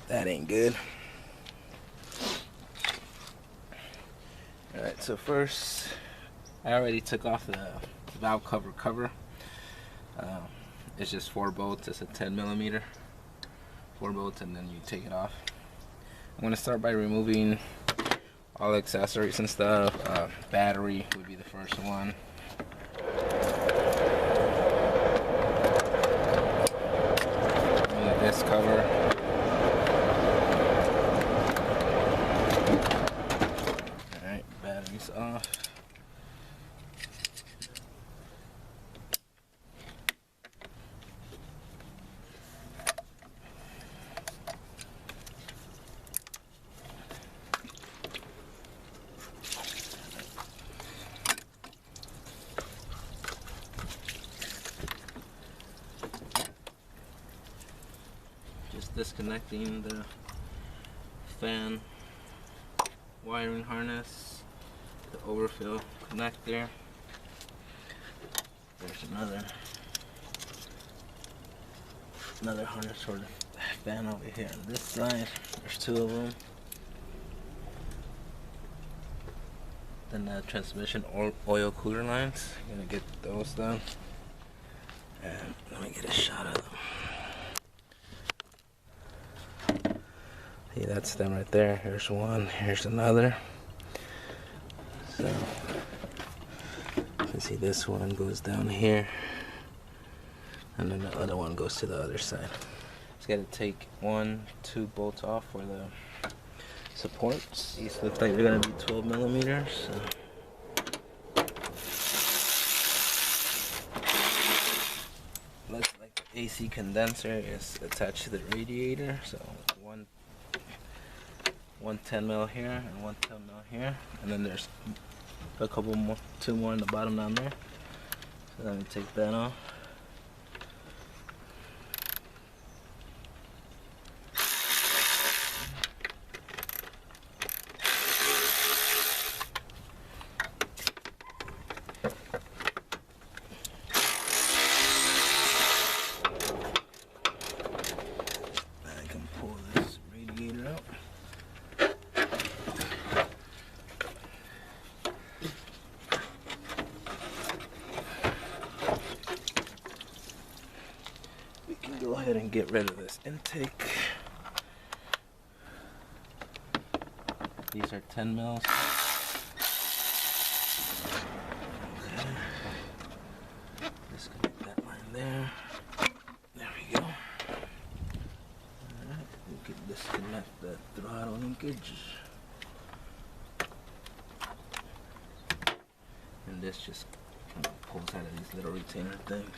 That ain't good. Alright, so first, I already took off the valve cover. It's just 4 bolts. It's a 10mm. 4 bolts, and then you take it off. I'm going to start by removing all the accessories and stuff. Battery would be the first one. And this cover. Alright, batteries off. Disconnecting the fan wiring harness, the overfill connector. There's another harness for the fan over here on this side. There's 2 of them. Then the transmission oil cooler lines. I'm gonna get those done, and let me get a shot of them. See, that's them right there. Here's one, here's another. So, you can see this one goes down here, and then the other one goes to the other side. Just gotta take 1, 2 bolts off for the supports. These look like they're gonna be 12mm. So. Looks like the AC condenser is attached to the radiator. So one 10mm here and one 10mm here, and then there's a couple more, 2 more in the bottom down there. So let me take that off. I can pull this radiator out. Go ahead and get rid of this intake. These are 10 mils. Okay. Disconnect that line there. There we go. Alright, we can disconnect the throttle linkage. And this just kind of pulls out of these little retainer things.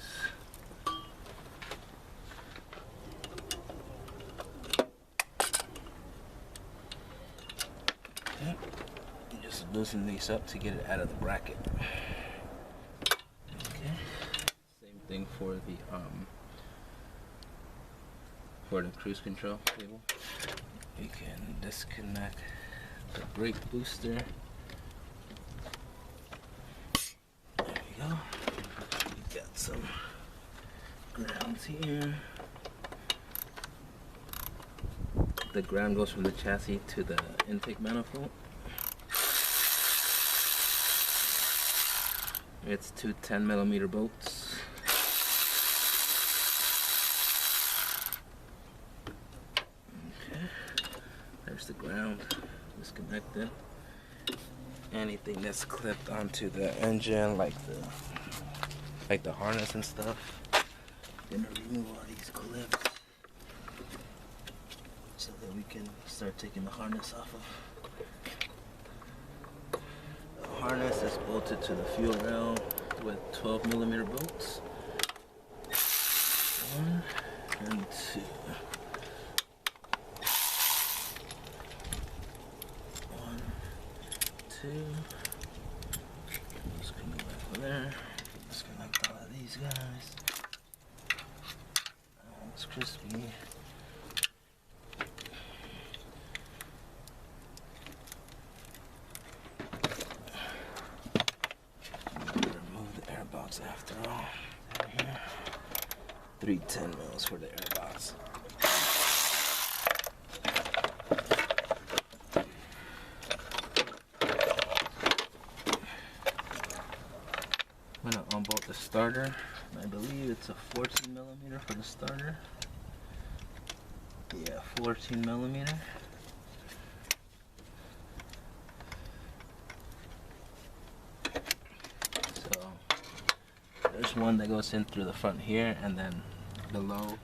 Just loosen these up to get it out of the bracket. Okay. Same thing for the cruise control cable. You can disconnect the brake booster. There we go. We got some grounds here. The ground goes from the chassis to the intake manifold. It's 2 10mm bolts. Okay, there's the ground disconnected. Anything that's clipped onto the engine, like the harness and stuff, I'm gonna remove all these clips so that we can start taking the harness off of. Harness is bolted to the fuel rail with 12mm bolts. 1 and 2. 1, 2. Just gonna go back over there. Disconnect all of these guys. It's crispy. After all, here. 3 10 mils for the airbox. starter. I believe it's a 14 millimeter for the starter. Yeah, 14 millimeter. So there's one that goes in through the front here, and then below.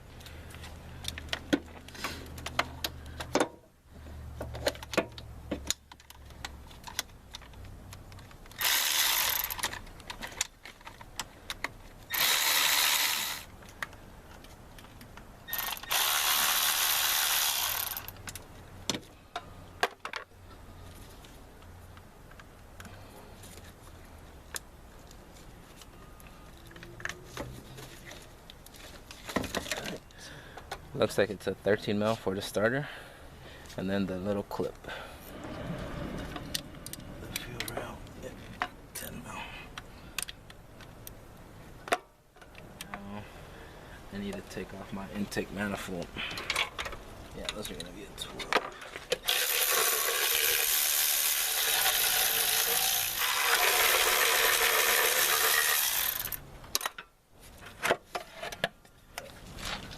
Looks like it's a 13 mil for the starter, and then the little clip. The fuel rail, yeah, 10 mil. Now I need to take off my intake manifold. Yeah, those are gonna be a 12.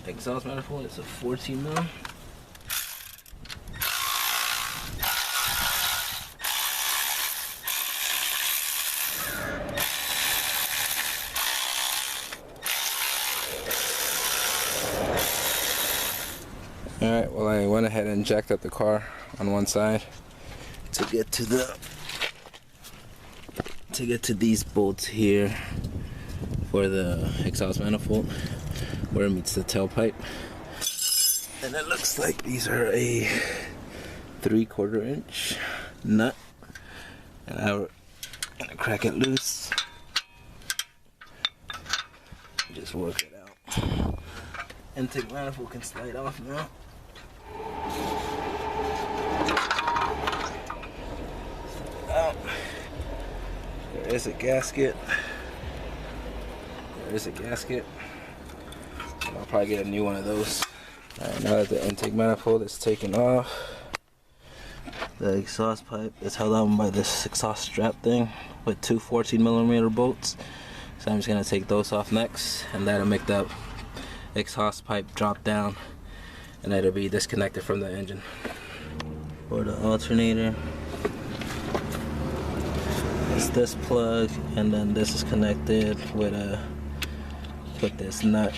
Exhaust manifold, it's a 14 mil. Alright, well, I went ahead and jacked up the car on one side to get to these bolts here for the exhaust manifold where it meets the tailpipe. And it looks like these are a 3/4 inch nut, and I'm gonna crack it loose, just work it out. Intake manifold can slide off now. Out. There is a gasket. I'll probably get a new one of those. Alright, now that the intake manifold is taken off, the exhaust pipe is held on by this exhaust strap thing with two 14 millimeter bolts. So I'm just gonna take those off next, and that'll make the exhaust pipe drop down, and it'll be disconnected from the engine. For the alternator, it's this plug, and then this is connected with this nut,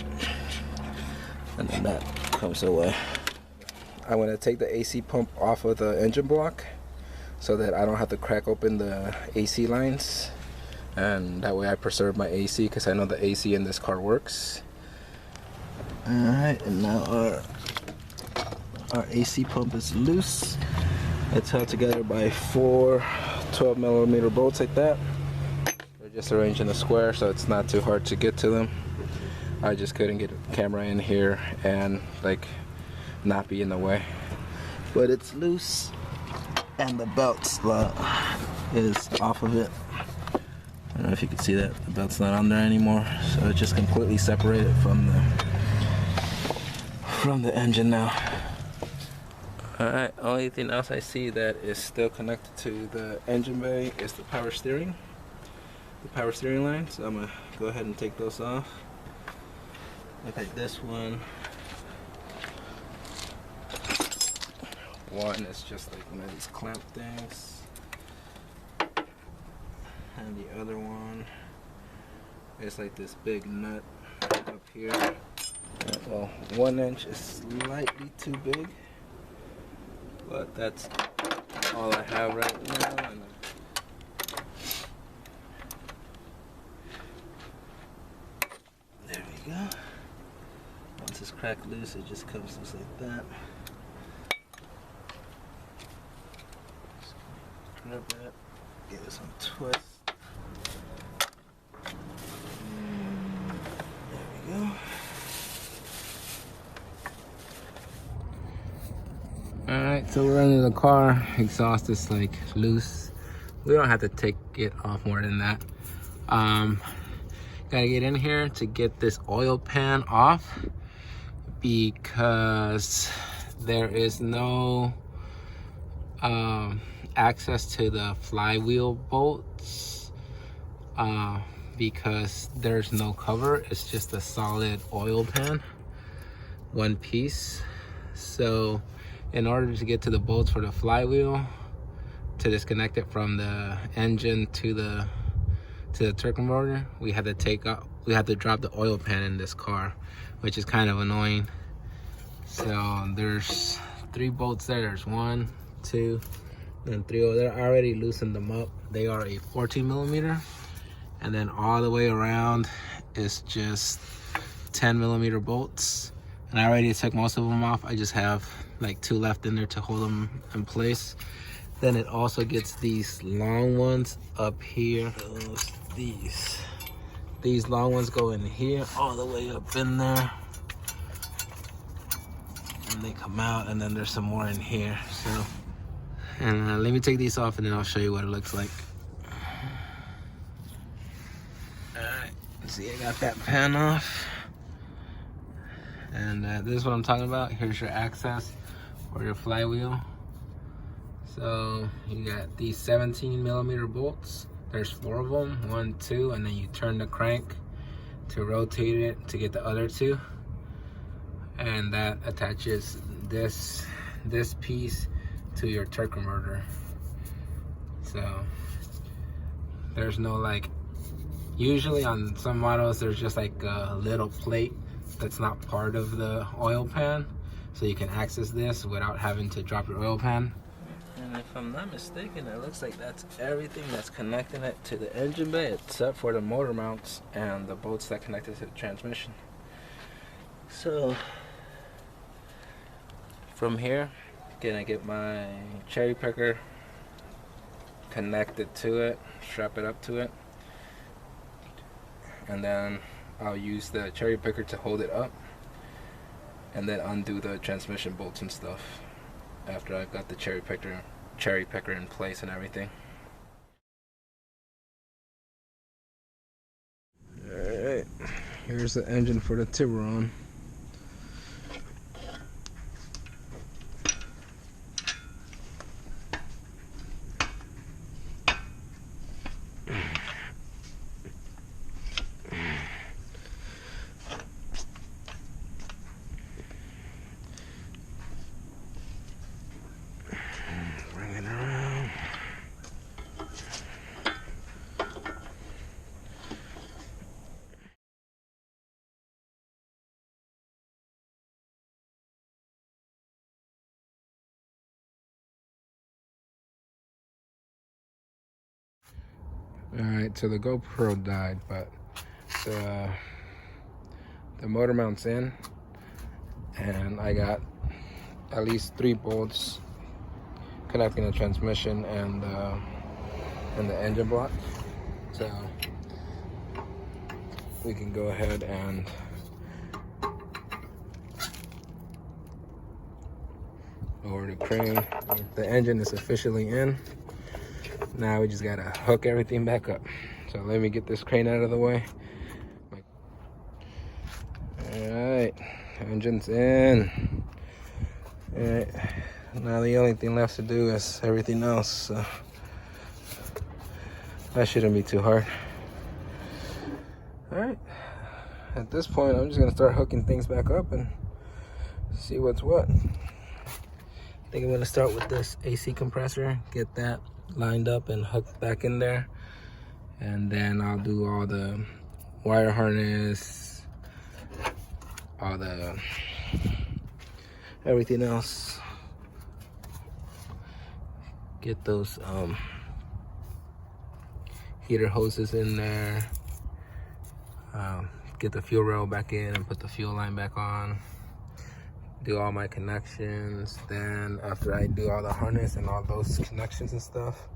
and then that comes away. I'm gonna take the AC pump off of the engine block so that I don't have to crack open the AC lines, and that way I preserve my AC, because I know the AC in this car works. Alright, and now our AC pump is loose. It's held together by four 12 millimeter bolts like that. They're just arranged in a square, so it's not too hard to get to them. I just couldn't get a camera in here and like not be in the way. But it's loose, and the belt slot is off of it. I don't know if you can see that. The belt's not on there anymore, so it's just completely separated from the engine now. Alright, only thing else I see that is still connected to the engine bay is the power steering. The power steering line, so I'm gonna go ahead and take those off. Look at this one. One is just like one of these clamp things, and the other one is like this big nut up here. Well, 1 inch is slightly too big, but that's all I have right now. And there we go. Once it's cracked loose, it just comes loose like that. Grab that, give it some twist. There we go. Alright, so we're in the car. Exhaust is like loose. We don't have to take it off more than that. Gotta get in here to get this oil pan off, because there is no access to the flywheel bolts because there's no cover. It's just a solid oil pan, one piece. So in order to get to the bolts for the flywheel, to disconnect it from the engine to the turbo motor, we had to drop the oil pan in this car, which is kind of annoying. So there's 3 bolts there. There's 1, 2, and 3 over there. I already loosened them up. They are a 14 millimeter, and then all the way around is just 10 millimeter bolts. And I already took most of them off. I just have like 2 left in there to hold them in place. Then it also gets these long ones up here. These long ones go in here, all the way up in there. And they come out, and then there's some more in here. So, and let me take these off, and then I'll show you what it looks like. Alright, see, I got that pan off. And this is what I'm talking about. Here's your access for your flywheel. So you got these 17 millimeter bolts. There's 4 of them, 1, 2, and then you turn the crank to rotate it to get the other 2. And that attaches this piece to your turbo converter. So there's no, like, usually on some models there's just like a little plate that's not part of the oil pan, so you can access this without having to drop your oil pan. And if I'm not mistaken, it looks like that's everything that's connecting it to the engine bay, except for the motor mounts and the bolts that connect it to the transmission. So from here, gonna get my cherry picker connected to it, strap it up to it, and then I'll use the cherry picker to hold it up, and then undo the transmission bolts and stuff after I've got the cherry picker in place and everything. Alright, here's the engine for the Tiburon. Alright, so the GoPro died, but the motor mount's in, and I got at least 3 bolts connecting the transmission and the engine block. So we can go ahead and lower the crane. The engine is officially in. Now we just gotta hook everything back up. So let me get this crane out of the way. Alright, engine's in. Alright, now the only thing left to do is everything else. So that shouldn't be too hard. Alright, at this point I'm just gonna start hooking things back up and see what's what. I think I'm gonna start with this AC compressor, get that lined up and hooked back in there, and then I'll do all the wire harness, all the everything else. Get those heater hoses in there, get the fuel rail back in and put the fuel line back on, do all my connections. Then after I do all the harness and all those connections and stuff,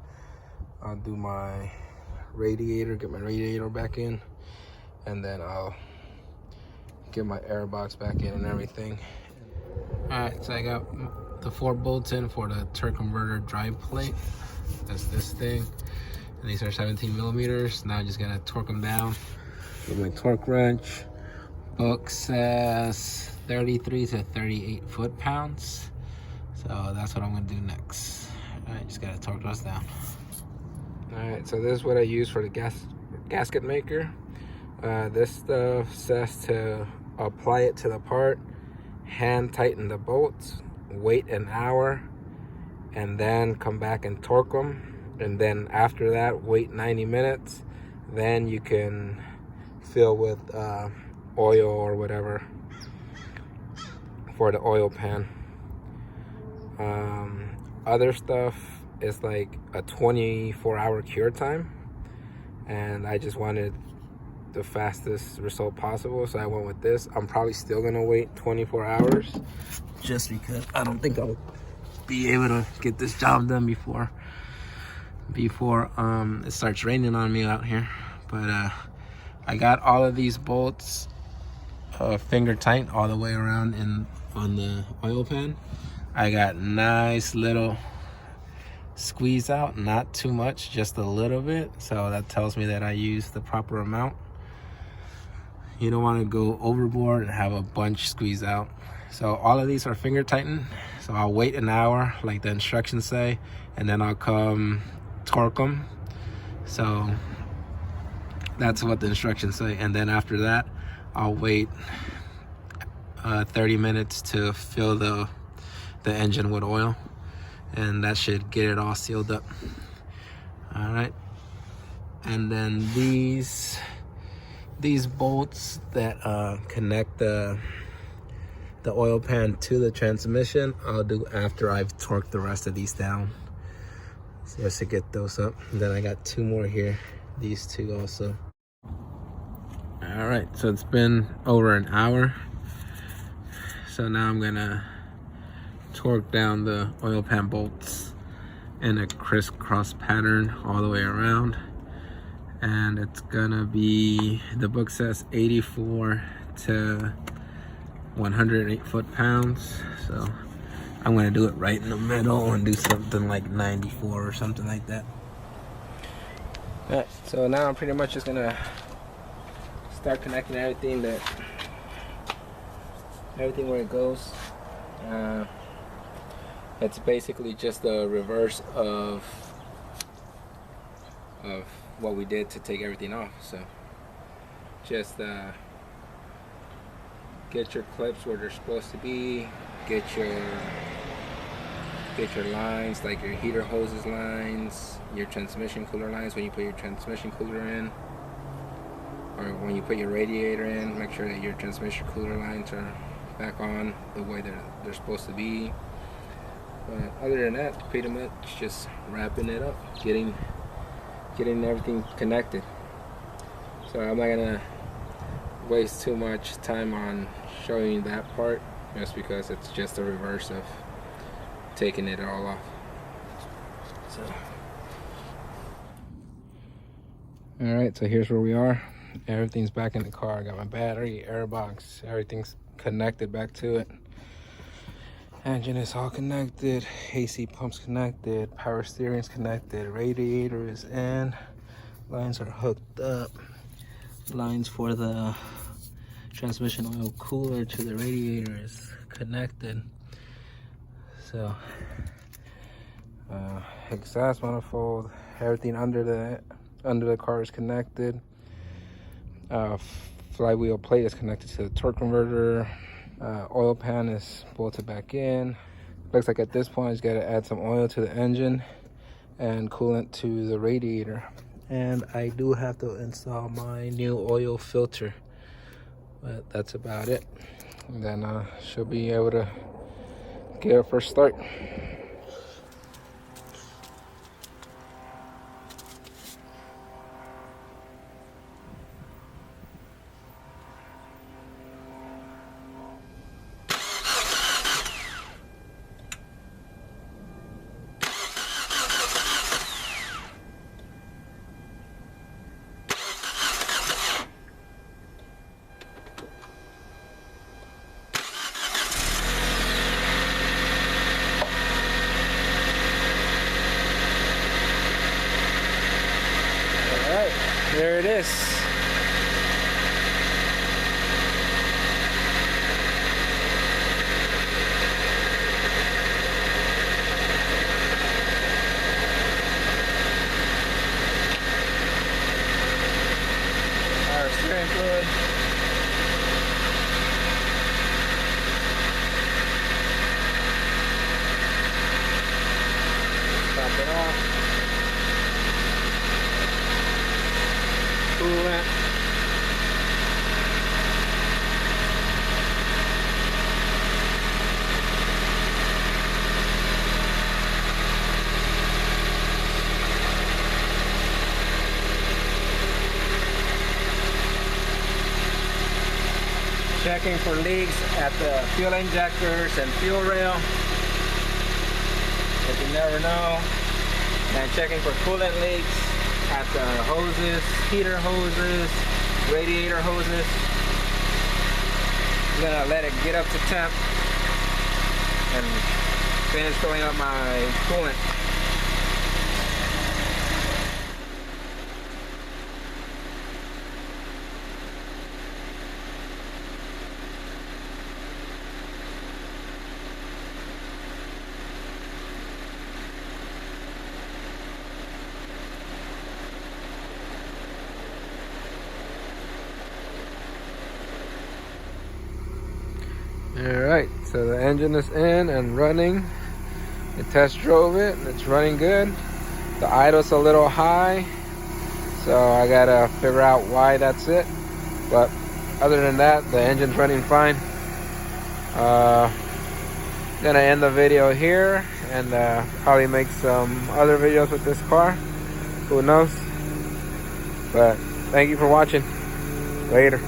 I'll do my radiator, get my radiator back in, and then I'll get my air box back in and everything. Alright, so I got the 4 bolts in for the turbo converter drive plate. That's this thing, and these are 17 millimeters. Now I just gotta torque them down with my torque wrench. Book says 33 to 38 foot-pounds, so that's what I'm gonna do next. Alright, just gotta torque those down. Alright, so this is what I use for the gasket maker. This stuff says to apply it to the part, hand tighten the bolts, wait an hour, and then come back and torque them. And then after that, wait 90 minutes. Then you can fill with oil or whatever for the oil pan. Other stuff is like a 24-hour cure time, and I just wanted the fastest result possible, so I went with this. I'm probably still gonna wait 24 hours just because I don't think I'll be able to get this job done before it starts raining on me out here. But I got all of these bolts finger tight all the way around on the oil pan. I got nice little squeeze out, not too much, just a little bit, so that tells me that I used the proper amount. You don't want to go overboard and have a bunch squeeze out. So all of these are finger tightened, so I'll wait an hour like the instructions say, and then I'll come torque them. So that's what the instructions say, and then after that I'll wait 30 minutes to fill the engine with oil, and that should get it all sealed up. All right, and then these bolts that connect the oil pan to the transmission, I'll do after I've torqued the rest of these down, so just to get those up. And then I got two more here, these two also. All right, so it's been over an hour, so now I'm gonna torque down the oil pan bolts in a crisscross pattern all the way around, and it's gonna be, the book says 84 to 108 foot-pounds, so I'm gonna do it right in the middle and do something like 94 or something like that. All right, so now I'm pretty much just gonna start connecting everything where it goes. It's basically just the reverse of what we did to take everything off. So just get your clips where they're supposed to be, get your lines, like your heater hoses lines, your transmission cooler lines when you put your transmission cooler in, or when you put your radiator in, make sure that your transmission cooler lines are back on the way they're supposed to be. But other than that, pretty much just wrapping it up, getting everything connected. So I'm not gonna waste too much time on showing you that part, just because it's just the reverse of taking it all off. So, all right, so here's where we are. Everything's back in the car. I got my battery, air box, everything's connected back to it. Engine is all connected, AC pump's connected, power steering's connected, radiator is in, lines are hooked up, lines for the transmission oil cooler to the radiator is connected. So exhaust manifold, everything under the car is connected. Flywheel plate is connected to the torque converter. Oil pan is bolted back in. Looks like at this point I just gotta add some oil to the engine and coolant to the radiator. And I do have to install my new oil filter, but that's about it. And then she'll be able to get her first start. There it is. coolant. Checking for leaks at the fuel injectors and fuel rail, if you never know. And checking for coolant leaks at the hoses, heater hoses, radiator hoses. I'm gonna let it get up to temp and finish filling up my coolant. Alright, so the engine is in and running. I test drove it and it's running good. The idle's a little high, so I gotta figure out why that's it. But other than that, the engine's running fine. Gonna end the video here and probably make some other videos with this car. Who knows? But thank you for watching. Later.